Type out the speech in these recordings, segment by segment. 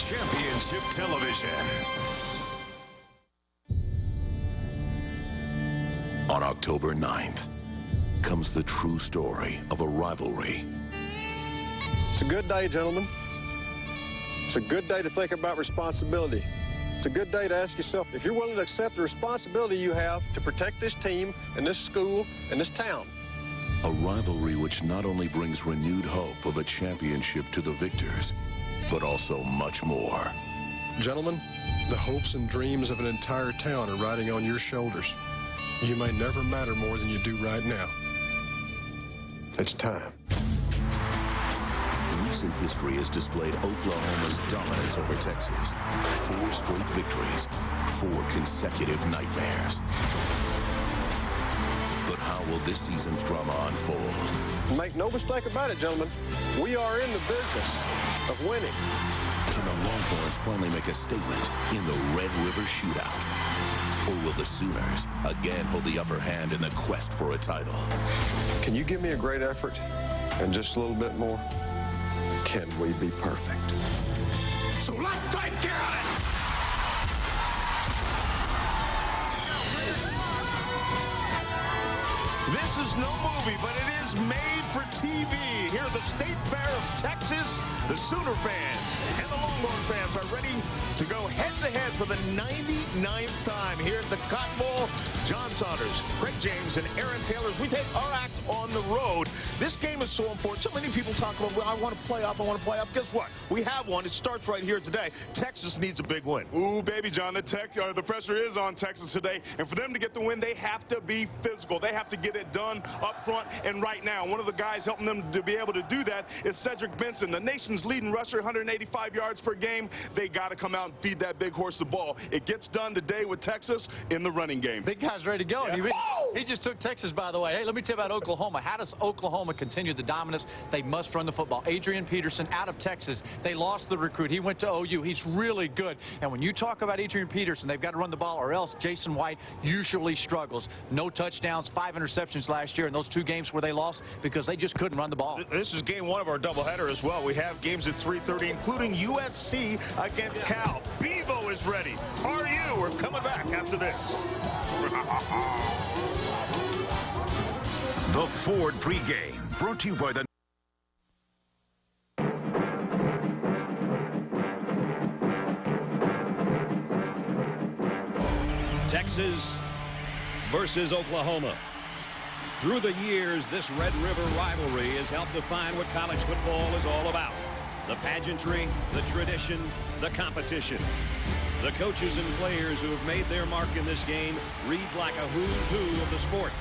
Championship Television. On October 9th comes the true story of a rivalry. It's a good day, gentlemen. It's a good day to think about responsibility. It's a good day to ask yourself if you're willing to accept the responsibility you have to protect this team and this school and this town. A rivalry which not only brings renewed hope of a championship to the victors, but also much more. Gentlemen, the hopes and dreams of an entire town are riding on your shoulders. You may never matter more than you do right now. It's time. Recent history has displayed Oklahoma's dominance over Texas. 4 straight victories, 4 consecutive nightmares. But how will this season's drama unfold? Make no mistake about it, gentlemen. We are in the business of winning. Can the Longhorns finally make a statement in the Red River Shootout? Or will the Sooners again hold the upper hand in the quest for a title? Can you give me a great effort and just a little bit more? Can we be perfect? So let's take care of it! This is no movie, but it is made for TV. Here at the State Fair of Texas, the Sooner fans and the Longhorn fans are ready to go head-to-head for the 99th time here at the Cotton Bowl. John Saunders, Craig James, and Aaron Taylor, as we take our act on the road. This game is so important. So many people talk about, well, I want to play off, I want to play off. Guess what? We have one. It starts right here today. Texas needs a big win. Ooh, baby, John, the pressure is on Texas today. And for them to get the win, they have to be physical. They have to get it done up front and right now. One of the guys helping them to be able to do that is Cedric Benson, the nation's leading rusher, 185 yards per game. They got to come out and feed that big horse the ball. It gets done today with Texas in the running game. Big guy's ready to go. Yeah. He just took Texas, by the way. Hey, let me tell you about Oklahoma. How does Oklahoma continue the dominance? They must run the football. Adrian Peterson out of Texas. They lost the recruit. He went to OU. He's really good. And when you talk about Adrian Peterson, they've got to run the ball, or else Jason White usually struggles. No touchdowns, 5 interceptions last year in those 2 games where they lost because they just couldn't run the ball. This is game 1 of our doubleheader as well. We have games at 3:30, including USC against Cal. Bevo is ready. Are you? We're coming back after this. The Ford pregame, brought to you by the Texas versus Oklahoma. Through the years, this Red River rivalry has helped define what college football is all about. The pageantry, the tradition, the competition. The coaches and players who have made their mark in this game reads like a who's who of the sport.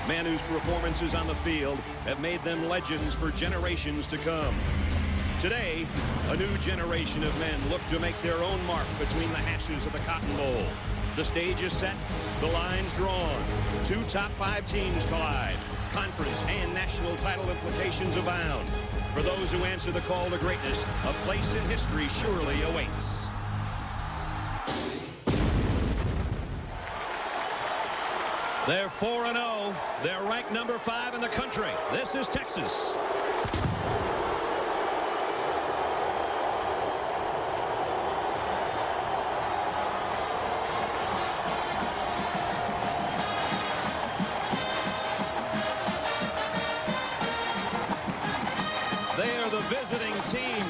Men whose performances on the field have made them legends for generations to come. Today, a new generation of men look to make their own mark between the hashes of the Cotton Bowl. The stage is set, the lines drawn. 2 top 5 teams collide. Conference and national title implications abound. For those who answer the call to greatness, a place in history surely awaits. They're 4-0. They're ranked number 5 in the country. This is Texas. They are the visiting team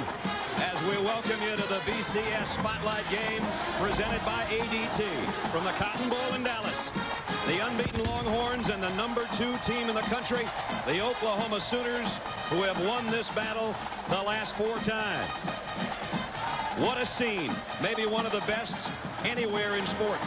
as we welcome you to the BCS Spotlight game presented by ADT from the Cotton Bowl in Dallas. The unbeaten Longhorns and the number 2 team in the country, the Oklahoma Sooners, who have won this battle the last 4 times. What a scene. Maybe one of the best anywhere in sport.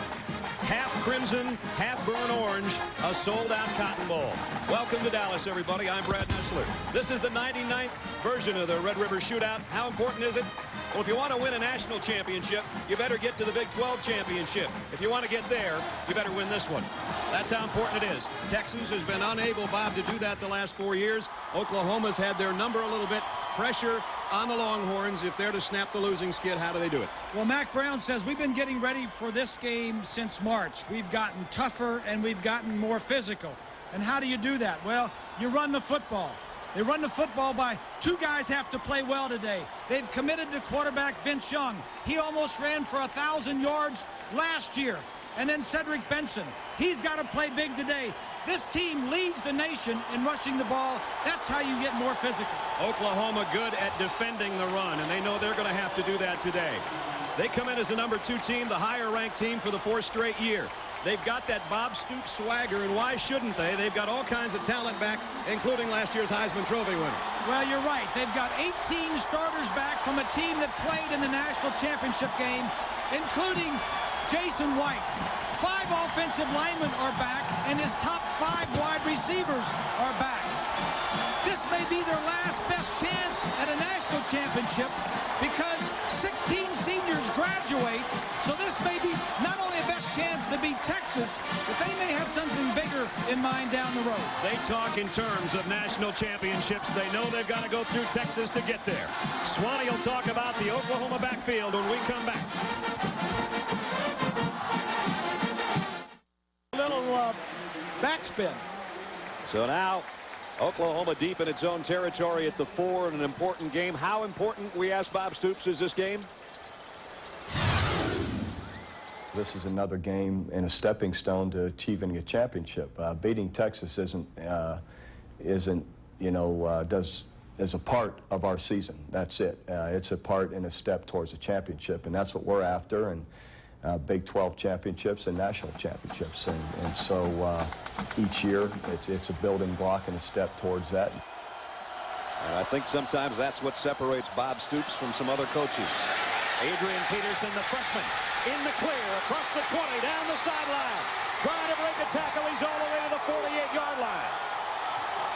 Half crimson, half burnt orange, a sold-out Cotton Bowl. Welcome to Dallas, everybody. I'm Brad Nessler. This is the 99th version of the Red River Shootout. How important is it? Well, if you want to win a national championship, you better get to the Big 12 championship. If you want to get there, you better win this one. That's how important it is. Texas has been unable, Bob, to do that the last 4 years. Oklahoma's had their number a little bit. Pressure on the Longhorns. If they're to snap the losing skid, how do they do it? Well, Mac Brown says we've been getting ready for this game since March. We've gotten tougher and we've gotten more physical. And how do you do that? Well, you run the football. They run the football by 2 guys have to play well today. They've committed to quarterback Vince Young. He almost ran for 1,000 yards last year. And then Cedric Benson. He's got to play big today. This team leads the nation in rushing the ball. That's how you get more physical. Oklahoma good at defending the run, and they know they're going to have to do that today. They come in as the #2 team, the higher-ranked team for the 4th straight year. They've got that Bob Stoops swagger, and why shouldn't they? They've got all kinds of talent back, including last year's Heisman Trophy winner. Well, you're right. They've got 18 starters back from a team that played in the national championship game, including Jason White. 5 offensive linemen are back, and his top 5 wide receivers are back. This may be their last best chance at a national championship because 16 seniors graduate, so this may be not only a best chance to beat Texas, but they may have something bigger in mind down the road. They talk in terms of national championships. They know they've got to go through Texas to get there. Swanee will talk about the Oklahoma backfield when we come back. Little backspin. So now Oklahoma deep in its own territory at the 4 in an important game. How important, we asked Bob Stoops, is this game? This is another game and a stepping stone to achieving a championship. Beating Texas isn't is a part of our season. That's it. It's a part and a step towards a championship, and that's what we're after. And Big 12 championships and national championships, and so each year it's a building block and a step towards that. And I think sometimes that's what separates Bob Stoops from some other coaches. Adrian Peterson, the freshman, in the clear across the 20 down the sideline, trying to break a tackle. He's all the way to the 48-yard line.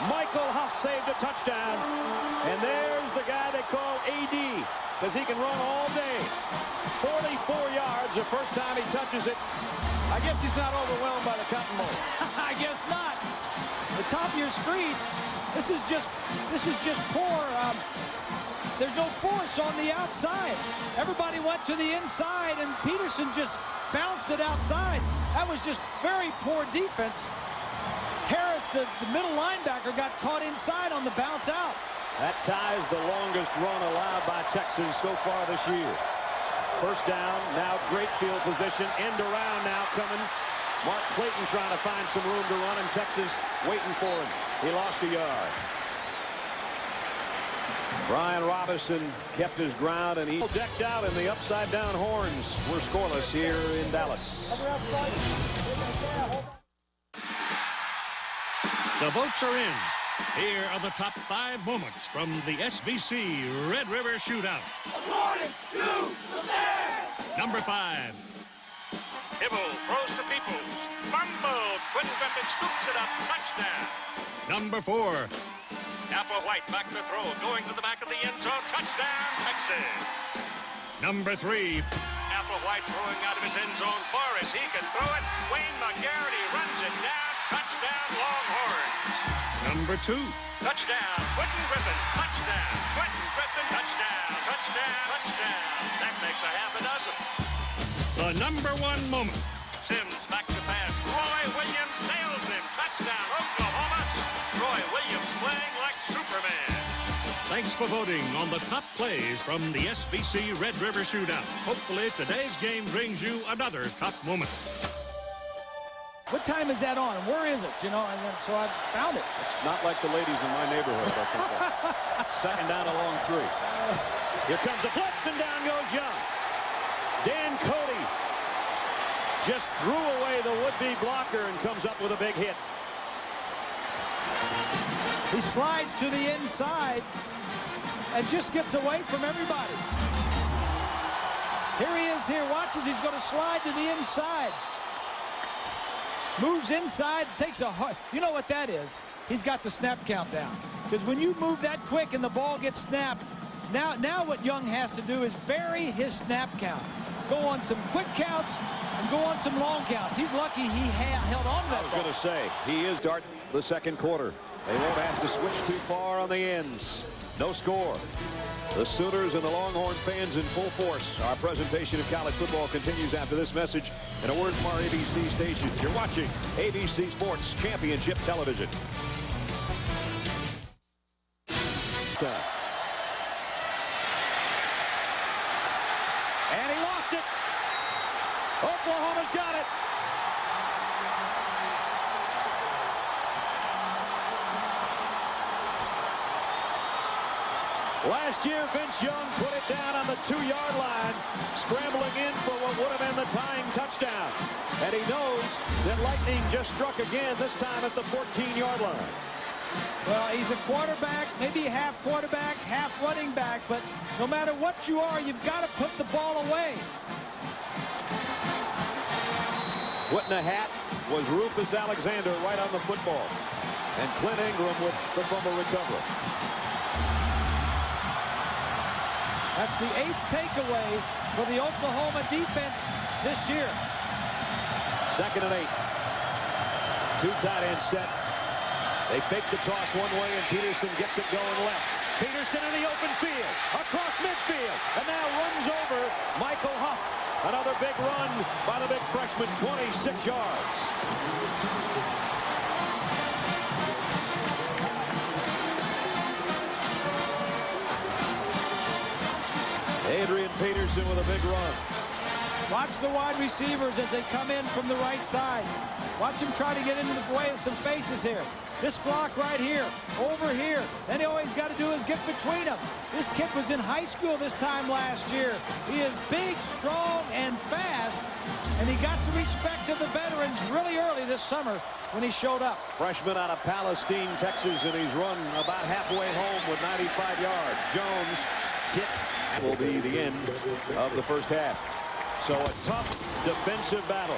Michael Huff saved a touchdown, and there's the guy they call AD, because he can run all day. 44 yards the first time he touches it. I guess he's not overwhelmed by the Cotton Bowl. I guess not. The top of your screen. This is just poor. There's no force on the outside. Everybody went to the inside, and Peterson just bounced it outside. That was just very poor defense. Harris, the middle linebacker, got caught inside on the bounce out. That ties the longest run allowed by Texas so far this year. First down, now great field position, end around now coming. Mark Clayton trying to find some room to run, and Texas waiting for him. He lost a yard. Brian Robinson kept his ground, and he decked out in the upside-down horns. We're scoreless here in Dallas. The votes are in. Here are the top 5 moments from the SBC Red River Shootout. According to the man. Number 5. Hibble throws to Peoples. Fumble. Quinn Griffin scoops it up. Touchdown. Number 4. Applewhite back to throw. Going to the back of the end zone. Touchdown, Texas. Number 3. Applewhite throwing out of his end zone. Forrest, he can throw it. Wayne McGarity runs it down. Touchdown, Longhorns. Number 2. Touchdown, Quentin Griffin. Touchdown, Quentin Griffin. Touchdown, touchdown, touchdown. That makes a half a dozen. The number 1 moment. Sims back to pass. Roy Williams nails him. Touchdown, Oklahoma. Roy Williams playing like Superman. Thanks for voting on the top plays from the SBC Red River Shootout. Hopefully today's game brings you another top moment. What time is that on? Where is it? You know, and then, so I found it. It's not like the ladies in my neighborhood. I think. Second down along 3. Here comes a blitz, and down goes Young. Dan Cody just threw away the would-be blocker and comes up with a big hit. He slides to the inside and just gets away from everybody. Here he is here. Watches. He's going to slide to the inside. Moves inside, takes a hard, you know what that is? He's got the snap count down. Because when you move that quick and the ball gets snapped, now what Young has to do is vary his snap count. Go on some quick counts and go on some long counts. He's lucky he held on to that. I was going to say, he is starting the second quarter. They won't have to switch too far on the ends. No score. The Sooners and the Longhorn fans in full force. Our presentation of college football continues after this message and a word from our ABC stations. You're watching ABC Sports Championship Television. Oklahoma's got it. Last year, Vince Young put it down on the 2-yard line, scrambling in for what would have been the tying touchdown. And he knows that lightning just struck again, this time at the 14-yard line. Well, he's a quarterback, maybe half quarterback, half running back, but no matter what you are, you've got to put the ball away. Putting the hat was Rufus Alexander right on the football. And Clint Ingram with the fumble recovery. That's the 8th takeaway for the Oklahoma defense this year. 2nd and 8. 2 tight end set. They fake the toss one way, and Peterson gets it going left. Peterson in the open field, across midfield, and now runs over Michael Huff. Another big run by the big freshman, 26 yards. Adrian Peterson with a big run. Watch the wide receivers as they come in from the right side. Watch him try to get into the way of some faces here. This block right here, over here. Then all he's got to do is get between them. This kid was in high school this time last year. He is big, strong, and fast. And he got the respect of the veterans really early this summer when he showed up. Freshman out of Palestine, Texas, and he's run about halfway home with 95 yards. Jones hit. Will be the end of the first half. So a tough defensive battle.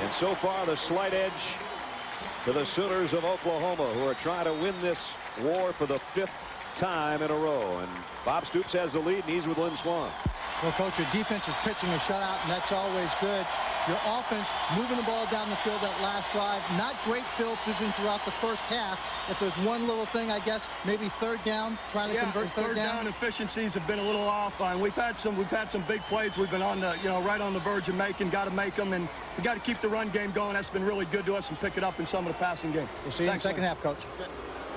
And so far the slight edge to the Sooners of Oklahoma, who are trying to win this war for the 5th time in a row. And Bob Stoops has the lead, and he's with Lynn Swann. Well, Coach, your defense is pitching a shutout, and that's always good. Your offense moving the ball down the field that last drive. Not great field position throughout the first half. If there's one little thing, I guess, maybe 3rd down, trying to convert third down. Efficiencies have been a little off. We've had some big plays. We've been on the, right on the verge of making. Got to make them, and we got to keep the run game going. That's been really good to us, and pick it up in some of the passing game. We'll see you in the second half, Coach.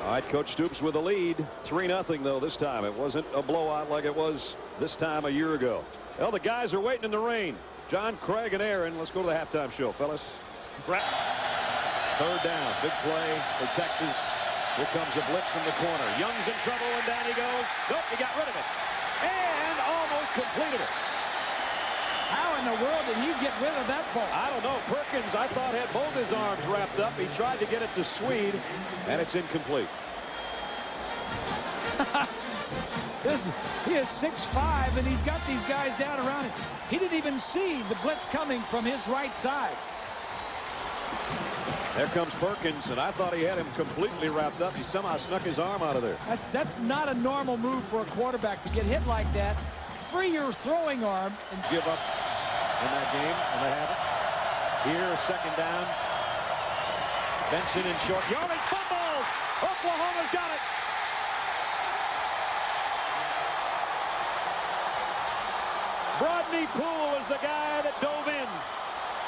All right, Coach Stoops with the lead. 3-0 though this time. It wasn't a blowout like it was this time a year ago. Well, the guys are waiting in the rain. John, Craig, and Aaron. Let's go to the halftime show, fellas. 3rd down. Big play for Texas. Here comes a blitz from the corner. Young's in trouble, and down he goes. Nope, he got rid of it. And almost completed it. How in the world did he get rid of that ball? I don't know. Perkins, I thought, had both his arms wrapped up. He tried to get it to Swede, and it's incomplete. He is 6'5", and he's got these guys down around him. He didn't even see the blitz coming from his right side. There comes Perkins, and I thought he had him completely wrapped up. He somehow snuck his arm out of there. That's not a normal move for a quarterback to get hit like that. Free your throwing arm and give up in that game, and they have it. Here, 2nd down. Benson in short yardage, fumble. Oklahoma's got it. Rodney Poole is the guy that dove in.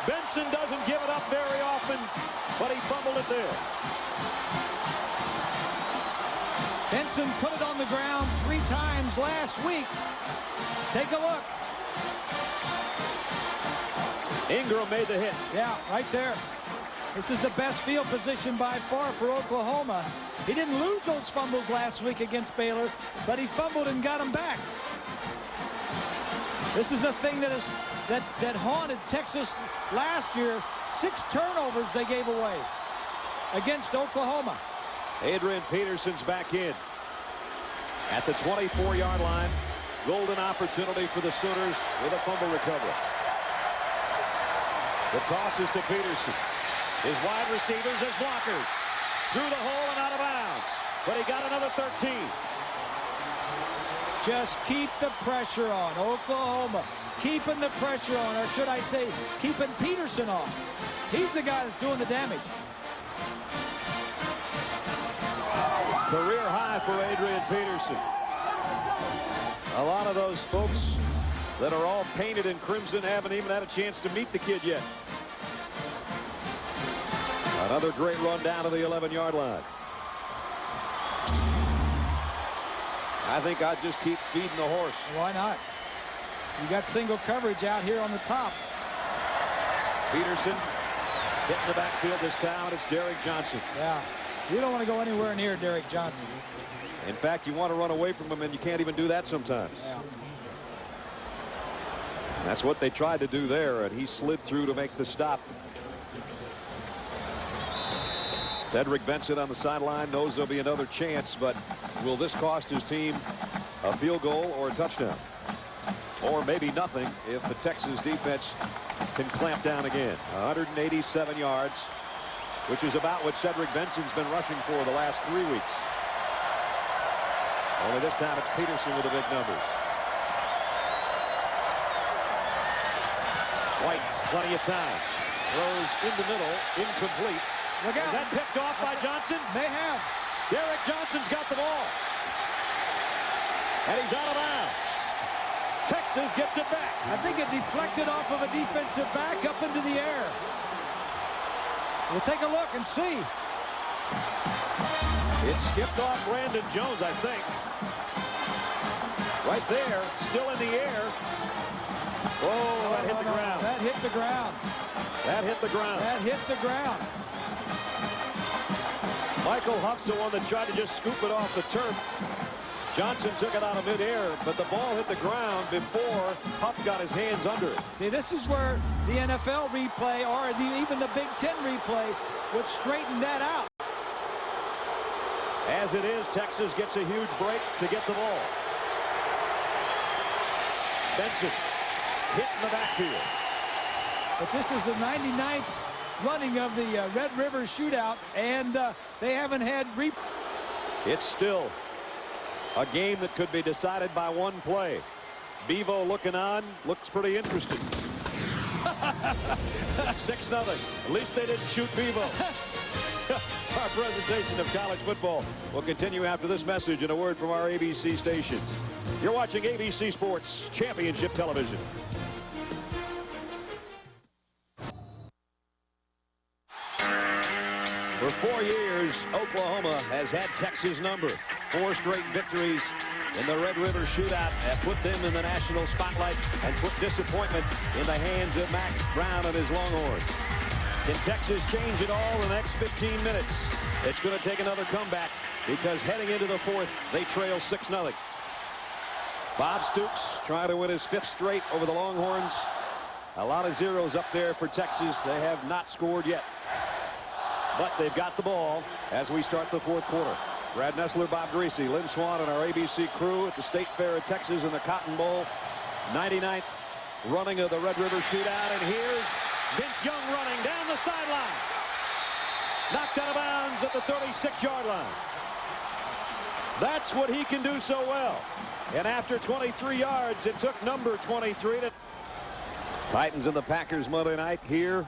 Benson doesn't give it up very often, but he fumbled it there. Benson put it on the ground 3 times last week. Take a look. Ingram made the hit. Yeah, right there. This is the best field position by far for Oklahoma. He didn't lose those fumbles last week against Baylor, but he fumbled and got them back. This is a thing that haunted Texas last year. 6 turnovers they gave away against Oklahoma. Adrian Peterson's back in at the 24-yard line. Golden opportunity for the Sooners with a fumble recovery. The toss is to Peterson. His wide receivers as blockers. Through the hole and out of bounds. But he got another 13. Just keep the pressure on. Oklahoma keeping the pressure on, or should I say keeping Peterson on. He's the guy that's doing the damage. Career high for Adrian Peterson. A lot of those folks that are all painted in crimson haven't even had a chance to meet the kid yet. Another great run down to the 11-yard line. I think I'd just keep feeding the horse. Why not? You got single coverage out here on the top. Peterson hitting the backfield this time. It's Derek Johnson. Yeah, you don't want to go anywhere near Derek Johnson. In fact, you want to run away from him, and you can't even do that sometimes. Yeah. And that's what they tried to do there, and he slid through to make the stop. Cedric Benson on the sideline knows there'll be another chance, but will this cost his team a field goal or a touchdown? Or maybe nothing if the Texas defense can clamp down again. 187 yards, which is about what Cedric Benson's been rushing for the last 3 weeks. Only this time it's Peterson with the big numbers. White, plenty of time. Throws in the middle, incomplete. Look out. Is that picked off by Johnson? May have. Derek Johnson's got the ball. And he's out of bounds. Texas gets it back. I think it deflected off of a defensive back up into the air. We'll take a look and see. It skipped off Brandon Jones, I think. Right there, still in the air. Oh, that hit the ground. That hit the ground. That hit the ground. That hit the ground. Michael Huff's the one that tried to just scoop it off the turf. Johnson took it out of midair, but the ball hit the ground before Huff got his hands under it. See, this is where the NFL replay or even the Big Ten replay would straighten that out. As it is, Texas gets a huge break to get the ball. Benson hit in the backfield. But this is the 99th running of the Red River Shootout, and they haven't had It's still a game that could be decided by one play. Bevo looking on, looks pretty interesting. 6-0. At least they didn't shoot Bevo. Our presentation of college football will continue after this message and a word from our ABC stations. You're watching ABC Sports Championship Television. For 4 years, Oklahoma has had Texas' number. 4 straight victories in the Red River Shootout have put them in the national spotlight and put disappointment in the hands of Mack Brown and his Longhorns. Can Texas change it all in the next 15 minutes? It's going to take another comeback because heading into the 4th, they trail 6-0. Bob Stoops trying to win his 5th straight over the Longhorns. A lot of zeros up there for Texas. They have not scored yet. But they've got the ball as we start the 4th quarter. Brad Nessler, Bob Greasy, Lynn Swan, and our ABC crew at the State Fair of Texas in the Cotton Bowl. 99th running of the Red River Shootout. And here's Vince Young running down the sideline. Knocked out of bounds at the 36-yard line. That's what he can do so well. And after 23 yards, it took number 23 to... Titans and the Packers Monday night here.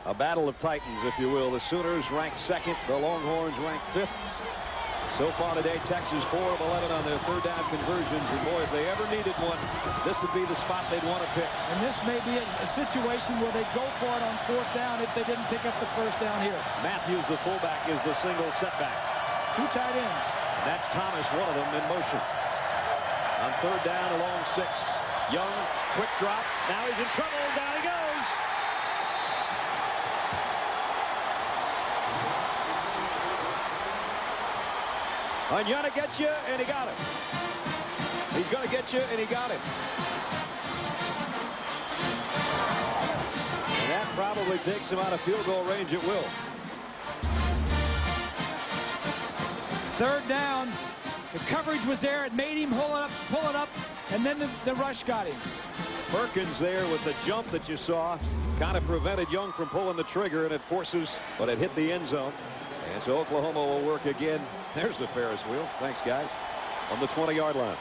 A battle of Titans, if you will. The Sooners ranked 2nd. The Longhorns ranked 5th. So far today, Texas 4 of 11 on their 3rd down conversions. And boy, if they ever needed one, this would be the spot they'd want to pick. And this may be a situation where they go for it on 4th down if they didn't pick up the 1st down here. Matthews, the fullback, is the single setback. 2 tight ends. And that's Thomas, one of them, in motion. On 3rd down, along 6. Young, quick drop. Now he's in trouble. Down he goes. Onyema gets you, and he got him. He's going to get you, and he got him. And that probably takes him out of field goal range. It will. 3rd down. The coverage was there. It made him pull it up, and then the rush got him. Perkins there with the jump that you saw kind of prevented Young from pulling the trigger, and it forces, but it hit the end zone. And so Oklahoma will work again. There's the Ferris wheel. Thanks, guys. On the 20-yard line.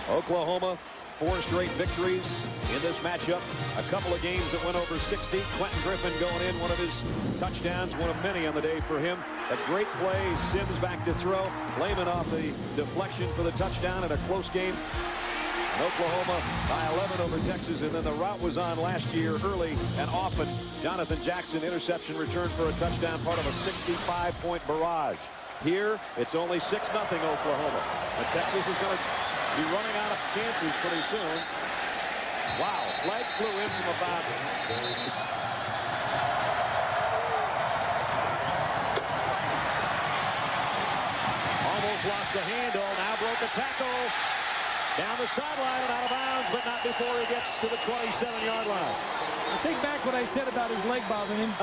Oklahoma, 4 straight victories in this matchup. A couple of games that went over 60. Quentin Griffin going in, one of his touchdowns, one of many on the day for him. A great play. Sims back to throw. Lehman off the deflection for the touchdown in a close game. Oklahoma by 11 over Texas, and then the route was on last year early and often. Jonathan Jackson interception return for a touchdown, part of a 65-point barrage. Here, it's only 6-0 Oklahoma. But Texas is going to be running out of chances pretty soon. Wow, flag flew in from about. Almost lost the handle. Now broke a tackle. Down the sideline and out of bounds, but not before he gets to the 27-yard line. I'll take back what I said about his leg bothering him.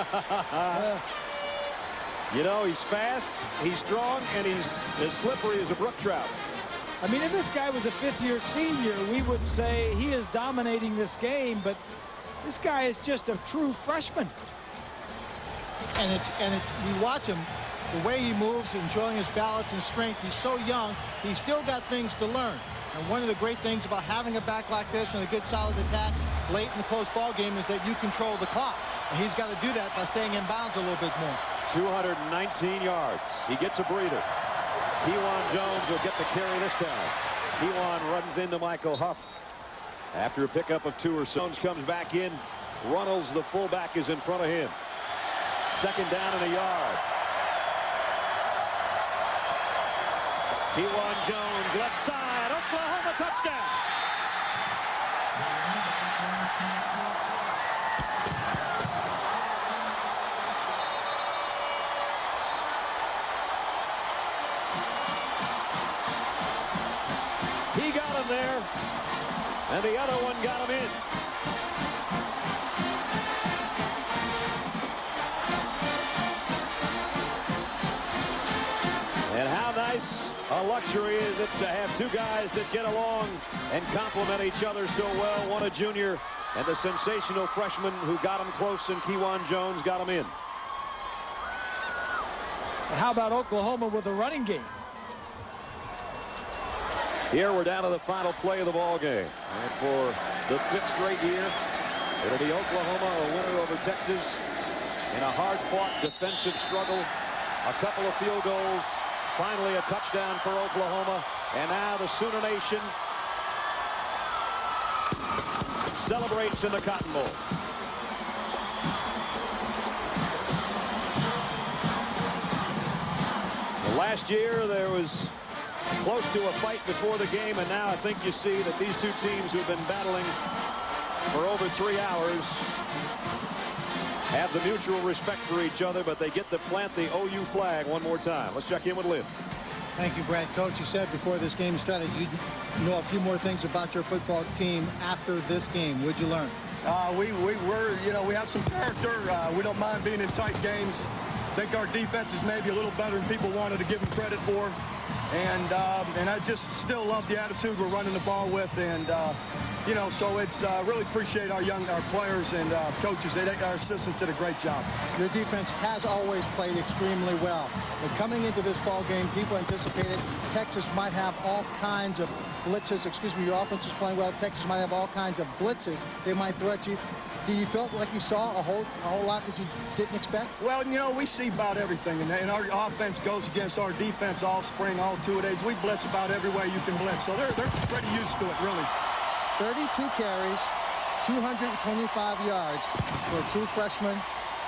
You know, he's fast, he's strong, and he's as slippery as a brook trout. I mean, if this guy was a fifth-year senior, we would say he is dominating this game, but this guy is just a true freshman. And we watch him, the way he moves, enjoying his balance and strength. He's so young, he's still got things to learn. And one of the great things about having a back like this and a good solid attack late in the close ball game is that you control the clock. And he's got to do that by staying in bounds a little bit more. 219 yards. He gets a breather. Kewan Jones will get the carry this time. Kewan runs into Michael Huff. After a pickup of 2 or so, Jones comes back in. Runnels, the fullback, is in front of him. 2nd down and a yard. Kewan Jones, left side, Oklahoma touchdown. He got him there, and the other one got him in. And how nice a luxury is it to have 2 guys that get along and complement each other so well. One a junior and the sensational freshman who got him close, and Kewan Jones got him in. How about Oklahoma with a running game? Here we're down to the final play of the ball game. And for the 5th straight year, it'll be Oklahoma a winner over Texas in a hard-fought defensive struggle. A couple of field goals. Finally a touchdown for Oklahoma. And now the Sooner Nation celebrates in the Cotton Bowl. Last year there was close to a fight before the game, and now I think you see that these 2 teams who've been battling for over 3 hours have the mutual respect for each other, but they get to plant the OU flag one more time. Let's check in with Lynn. Thank you, Brad. Coach, you said before this game started you'd know a few more things about your football team after this game. What'd you learn? We have some character. We don't mind being in tight games. I think our defense is maybe a little better than people wanted to give them credit for. And I just still love the attitude we're running the ball with, and so it's really appreciate our players and coaches. Our assistants did a great job. Your defense has always played extremely well, but coming into this ball game, people anticipated Texas might have all kinds of blitzes. Excuse me, your offense is playing well. Texas might have all kinds of blitzes. They might threat you. Do you feel like you saw a whole lot that you didn't expect? Well, we see about everything, and our offense goes against our defense all spring, all 2 days. We blitz about every way you can blitz, so they're pretty used to it, really. 32 carries, 225 yards for a true freshman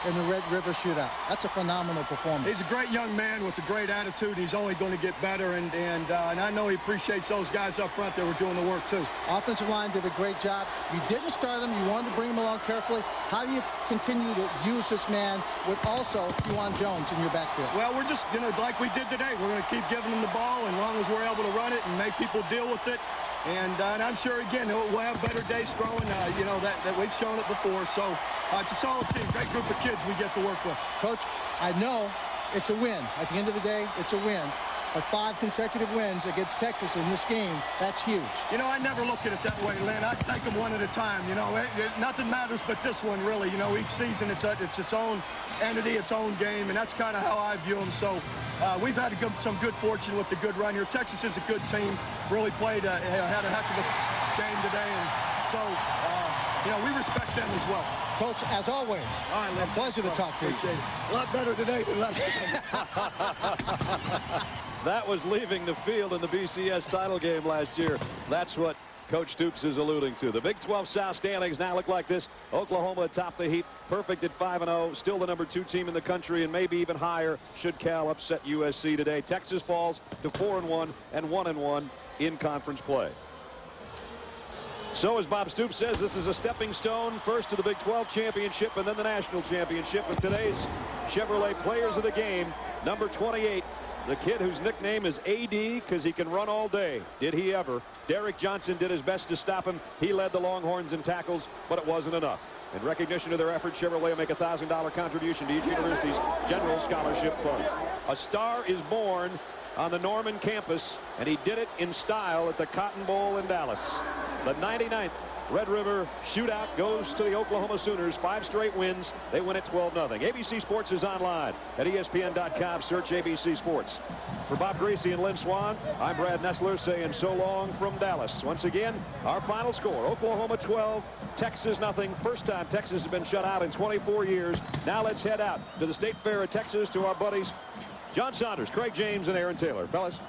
in the Red River Shootout. That's a phenomenal performance. He's a great young man with a great attitude. He's only going to get better, and I know he appreciates those guys up front that were doing the work too. Offensive line did a great job. You didn't start him. You wanted to bring him along carefully. How do you continue to use this man with also Kewan Jones in your backfield? Well, we're just going to, like we did today, we're going to keep giving him the ball, and as long as we're able to run it and make people deal with it. And I'm sure, again, we'll have better days throwing, that we've shown it before. So it's a solid team, great group of kids we get to work with. Coach, I know it's a win. At the end of the day, it's a win. But 5 consecutive wins against Texas in this game, that's huge. I never look at it that way, Lynn. I take them one at a time. Nothing matters but this one, really. Each season it's its own entity, its own game, and that's kind of how I view them. So we've had some good fortune with the good run here. Texas is a good team. Really played, had a heck of a game today, and so we respect them as well. Coach, as always, a pleasure to talk to you. A lot better today than last That was leaving the field in the BCS title game last year. That's what Coach Stoops is alluding to. The Big 12 South standings now look like this. Oklahoma atop the heap, perfect at 5-0, still the number 2 team in the country, and maybe even higher should Cal upset USC today. Texas falls to 4-1 and 1-1 in conference play. So as Bob Stoops says, this is a stepping stone, first to the Big 12 championship and then the national championship. And today's Chevrolet Players of the Game, number 28, the kid whose nickname is AD because he can run all day. Did he ever? Derek Johnson did his best to stop him. He led the Longhorns in tackles, but it wasn't enough. In recognition of their efforts, Chevrolet will make a $1,000 contribution to each university's general scholarship fund. A star is born on the Norman campus, and he did it in style at the Cotton Bowl in Dallas. The 99th Red River Shootout goes to the Oklahoma Sooners. 5 straight wins. They win it 12-0. ABC Sports is online at ESPN.com. Search ABC Sports. For Bob Greasy and Lynn Swan, I'm Brad Nessler saying so long from Dallas. Once again, our final score, Oklahoma 12, Texas nothing. First time Texas has been shut out in 24 years. Now let's head out to the State Fair of Texas to our buddies John Saunders, Craig James, and Aaron Taylor. Fellas.